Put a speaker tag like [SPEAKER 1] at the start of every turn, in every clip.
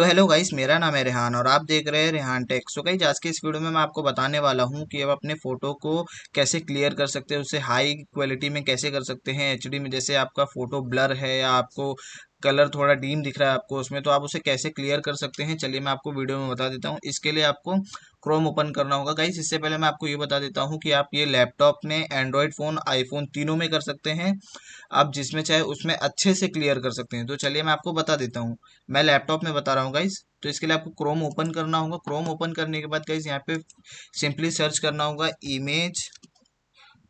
[SPEAKER 1] So hello guys, मेरा नाम है रेहान और आप देख रहे हैं रेहान टेक। सो गाइस, आज के इस वीडियो में मैं आपको बताने वाला हूं कि आप अपने फ़ोटो को कैसे क्लियर कर सकते हैं, उसे हाई क्वालिटी में कैसे कर सकते हैं एचडी में। जैसे आपका फ़ोटो ब्लर है या आपको कलर थोड़ा डीम दिख रहा है आपको उसमें, तो आप उसे कैसे क्लियर कर सकते हैं, चलिए मैं आपको वीडियो में बता देता हूँ। इसके लिए आपको क्रोम ओपन करना होगा गाइस। इससे पहले मैं आपको ये बता देता हूँ कि आप ये लैपटॉप में, एंड्रॉयड फ़ोन, आईफोन तीनों में कर सकते हैं। आप जिसमें चाहे उसमें अच्छे से क्लियर कर सकते हैं। तो चलिए मैं आपको बता देता हूँ। मैं लैपटॉप में बता रहा हूँ गाइस। तो इसके लिए आपको क्रोम ओपन करना होगा। क्रोम ओपन करने के बाद गाइस यहाँ पे सिंपली सर्च करना होगा इमेज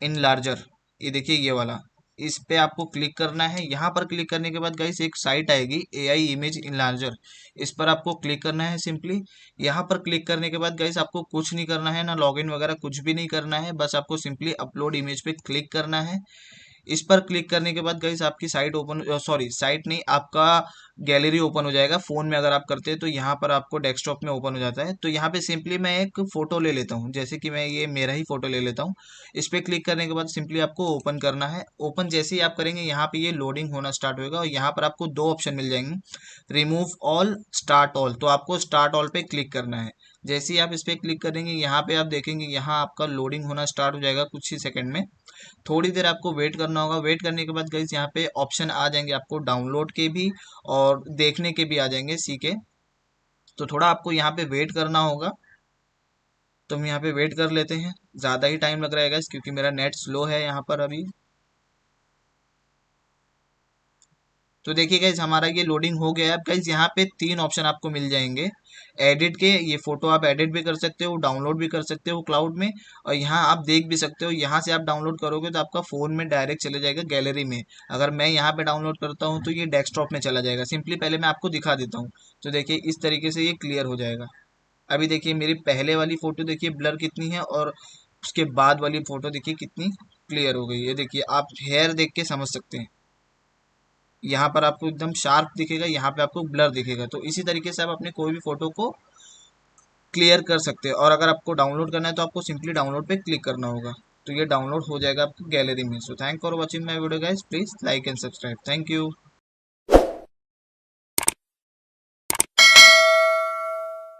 [SPEAKER 1] इन लार्जर। ये देखिए ये वाला, इस पे आपको क्लिक करना है। यहाँ पर क्लिक करने के बाद गाइस एक साइट आएगी एआई इमेज इन लार्जर, इस पर आपको क्लिक करना है सिंपली। यहाँ पर क्लिक करने के बाद गाइस आपको कुछ नहीं करना है, ना लॉगिन वगैरह कुछ भी नहीं करना है, बस आपको सिंपली अपलोड इमेज पे क्लिक करना है। इस पर क्लिक करने के बाद गाइस आपकी साइट ओपन, सॉरी साइट नहीं, आपका गैलरी ओपन हो जाएगा। फोन में अगर आप करते हैं तो यहाँ पर आपको डेस्कटॉप में ओपन हो जाता है। तो यहाँ पे सिंपली मैं एक फोटो ले लेता हूँ, जैसे कि मैं ये मेरा ही फोटो ले लेता हूँ। इस पे क्लिक करने के बाद सिंपली आपको ओपन करना है। ओपन जैसे ही आप करेंगे यहाँ पे ये लोडिंग होना स्टार्ट होगा और यहाँ पर आपको दो ऑप्शन मिल जाएंगे, रिमूव ऑल, स्टार्ट ऑल। तो आपको स्टार्ट ऑल पे क्लिक करना है। जैसे ही आप इस पे क्लिक करेंगे यहाँ पे आप देखेंगे यहाँ आपका लोडिंग होना स्टार्ट हो जाएगा कुछ ही सेकंड में। थोड़ी देर आपको वेट करना होगा। वेट करने के बाद गाइस यहाँ पे ऑप्शन आ जाएंगे आपको डाउनलोड के भी और देखने के भी आ जाएंगे, सी के। तो थोड़ा आपको यहाँ पे वेट करना होगा। तो हम यहाँ पे वेट कर लेते हैं। ज़्यादा ही टाइम लग रहा है गाइस क्योंकि मेरा नेट स्लो है यहाँ पर अभी। तो देखिए गाइज हमारा ये लोडिंग हो गया है। अब गाइज यहाँ पे तीन ऑप्शन आपको मिल जाएंगे एडिट के। ये फोटो आप एडिट भी कर सकते हो, डाउनलोड भी कर सकते हो क्लाउड में, और यहाँ आप देख भी सकते हो। यहाँ से आप डाउनलोड करोगे तो आपका फोन में डायरेक्ट चले जाएगा गैलरी में। अगर मैं यहाँ पे डाउनलोड करता हूँ तो ये डेस्कटॉप में चला जाएगा। सिंपली पहले मैं आपको दिखा देता हूँ। तो देखिए इस तरीके से ये क्लियर हो जाएगा। अभी देखिए मेरी पहले वाली फोटो देखिए ब्लर कितनी है और उसके बाद वाली फोटो देखिए कितनी क्लियर हो गई है। देखिए आप हेयर देख के समझ सकते हैं। यहाँ पर आपको एकदम शार्प दिखेगा, यहाँ पे आपको ब्लर दिखेगा। तो इसी तरीके से आप अपने कोई भी फोटो को क्लियर कर सकते हैं। और अगर आपको डाउनलोड करना है तो आपको सिंपली डाउनलोड पे क्लिक करना होगा। तो ये डाउनलोड हो जाएगा आपकी गैलरी में। So thank for watching my video guys, please like and subscribe. Thank you.